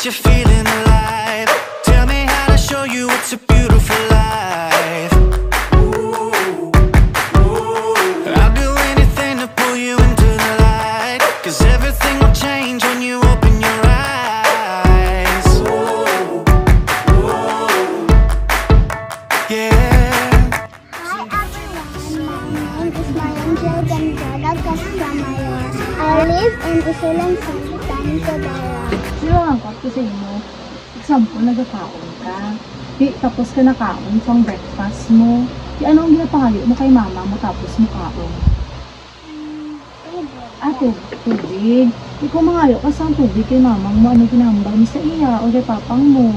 you feeling alive. Tell me how to show you it's a beautiful life. I'll do anything to pull you into the light, 'cause everything will change when you open your eyes. Yeah. Hi everyone, my name is Mariangel Ganjada Castramayor. I live in Usulan City, Cagayan. Sino ang ko sa inyo? Example, nagkakaon ka. Di, tapos ka nakaon pang breakfast mo. Di, ano ang ginapahali mo kay mama mo tapos mo kaon? Tubig. Di ko mangayo ka sa tubig kay mamang mo. Ano ginambal mo sa iya o kay papang mo?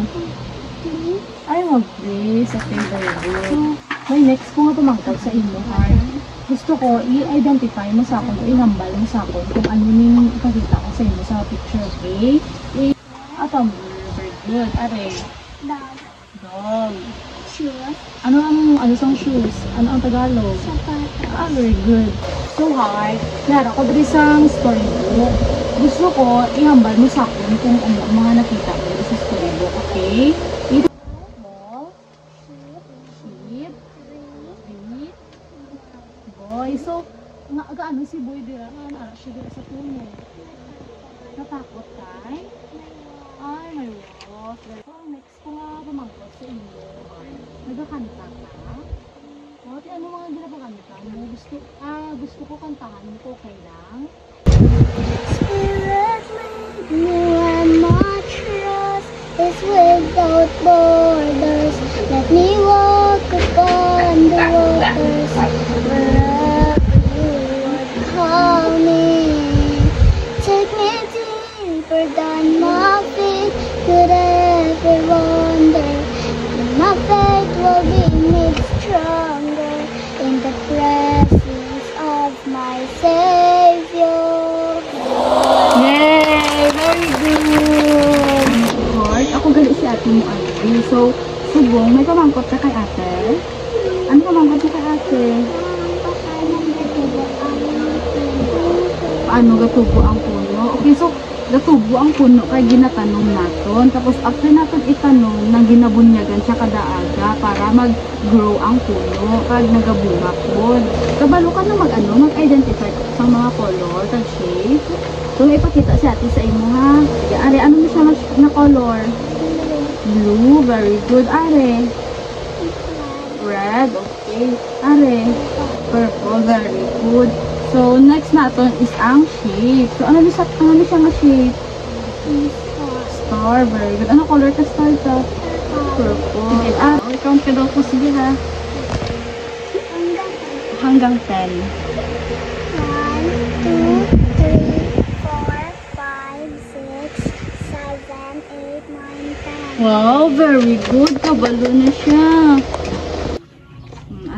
Ay, wag please. Okay, very good. So, may next ko nga pumangkot sa inyo, ha? Gusto ko, i-identify mo sa akin o ihambal mo sa akin kung ano yung ipakita ko sa inyo sa picture, okay? Very good. Are, dog. Shoes. Ano sang shoes? Ano ang Tagalog? Sapatos. Very good. So, hi. Yara ko dito sa story book. Gusto ko, ihambal mo sa akin kung ano ang mga nakita ko sa story book, okay? Boy, so, gaano si Boy dira? Ano siya dira sa puno? Natakot kay? Ay, may walk. So, next ko nga pumangkot sa inyo. Nagkakanta ka? O, ano mga ginapakanta mo? Gusto ko kantahan mo ko, okay lang? Spirit made me and my trust is without borders. Let me walk upon the waters wherever you would call me. Take me deeper than my feet could ever wander. And my faith will be made stronger in the presence of my Savior. Yay! Very good! Heart, ako gali si ate mo, Ate. So, subong, may pamangkot ka kay ate? Ano pamangkot ka kay ate? Paano gatubo ang puno? Okay, so, gatubo ang puno kay ginatanong naton. Tapos, after natin itanong, nang ginabunyagan siya kada aga para mag-grow ang puno. Kag nagabunga po. Kabalo ka na mag-identify sa mga color, tag shape. So, ipakita si ate sa imo, ha? Sige, Are, ano mo siya na color? Blue, very good. Are? Red, okay. Are? Purple, very good. So, next natin is ang shape. So, ano siya nga shape? Star, very good. Ano color ka star to? Purple. Count ka daw po, sige ha. Hanggang 10. 1, 2, 3, 4, 5, 6, 7, 8, 9, 10. Wow, very good. Kabalo na siya.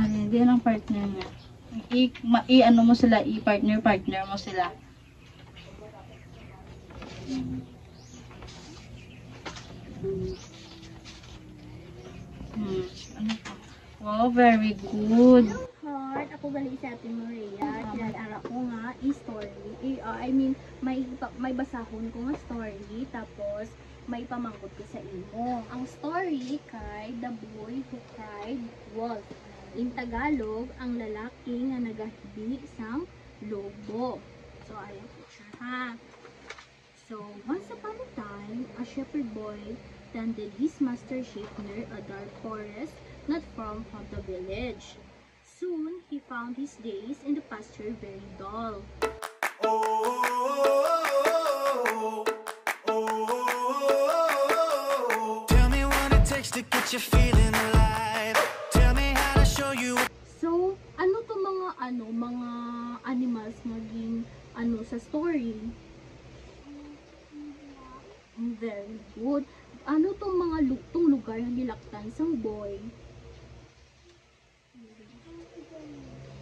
Hindi yan ang partner niya. I-ano mo sila, i-partner mo sila. Ano pa? Wow, very good. Heart, ako gali sa Ate Maria. Kinadara ko nga i-story. May basahon ko nga story. Tapos, may pamangkot ko sa imo. Ang story kay The Boy Who Cried Wolf. In Tagalog, ang lalaki nga nagahibi sang lobo. So, ayan picture ha. So, once upon a time, a shepherd boy tended his master's sheep near a dark forest not far from the village. Soon, he found his days in the pasture very dull. Tell me what it takes to get you feeling alive. Tell me how to show you. So, ano to mga animals maging sa story? Very good. Ano tong mga lugar na nilaktan sang boy?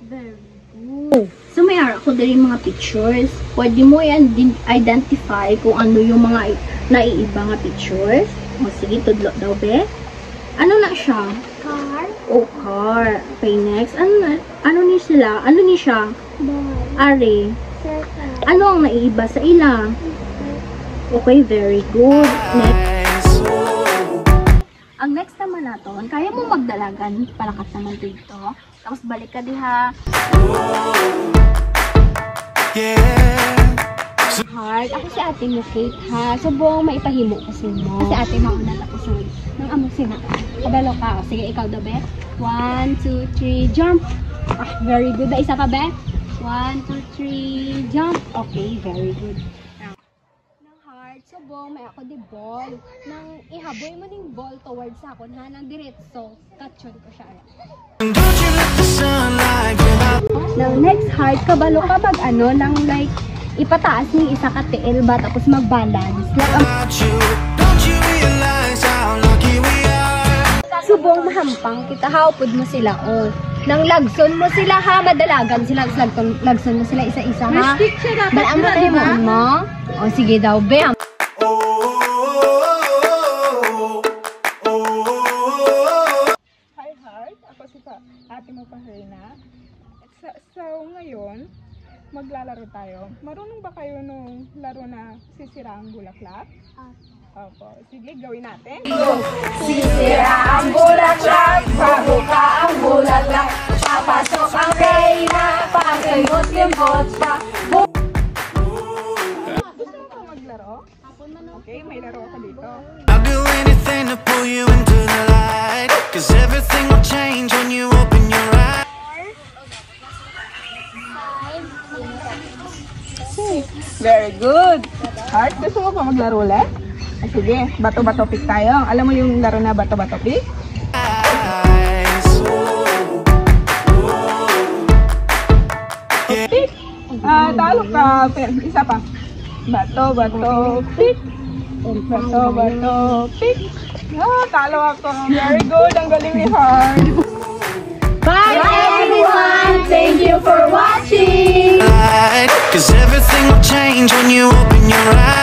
Very good. So, may ara ko din mga pictures. Pwede mo yan identify kung ano yung mga naiiba nga pictures. O, sige, tudlo daw, be. Ano na siya? Car. O, car. Okay, next. Ano ni sila? Ano ni siya? Boy. Are. Circle. Ano ang naiiba sa ila? Okay, very good. Next. eyes. Ang next naman naton, kaya mo magdalagan, palakat naman dito. Tapos balik ka diha. Yeah. Heart, ako si ate mo, Kate, ha? Subong maipahimo ko sa mo. Si ate mauna tapos nang amo sina. Kabalo ka. O, sige, ikaw daw, be. 1, 2, 3, jump. Ah, very good. Isa pa, be. 1, 2, 3, jump. Okay, very good. Nang heart, subong, may ako di ball. Nang ihaboy mo ning ball towards sa akon, ha? Nang diretso, catchon ko siya. And don't you let the sunlight without Nang next heart, kabalo ka mag ano, nang like, ipataas ng isa ka tiil ba, tapos mag-balance. Like, you. Don't you realize how lucky we are? subong mahampang kita, haupod mo sila, oh. Nang lagson mo sila, ha, madalagan sila, lagson mo sila isa-isa, ha. Balaan mo tayo mo. O, sige daw, be. Oh, oh, oh, oh. Hi Heart, ako si ate mo Pahrina. So ngayon, maglalaro tayo. Marunong ba kayo nung laro na sisira ang bulaklak? Opo. Sige, gawin natin. Sisira ang bulaklak, pabuka ang bulaklak, papasok ang reyna, pagkayot-limot pa. Gusto mo ba maglaro? Okay, may laro ako dito. I'll do anything to pull you into the light. 'Cause everything will change when you open your eyes. Very good. Heart, gusto mo ba maglaro ulit? Ah, sige, bato-bato pick tayo. Alam mo yung laro na bato-bato pick? Pick. Talo ka. Isa pa. Bato-bato pick. Bato-bato pick. Talo ako. Very good. Ang galing ni Heart. Bye everyone! Thank you for watching! 'Cause everything will change when you open your eyes.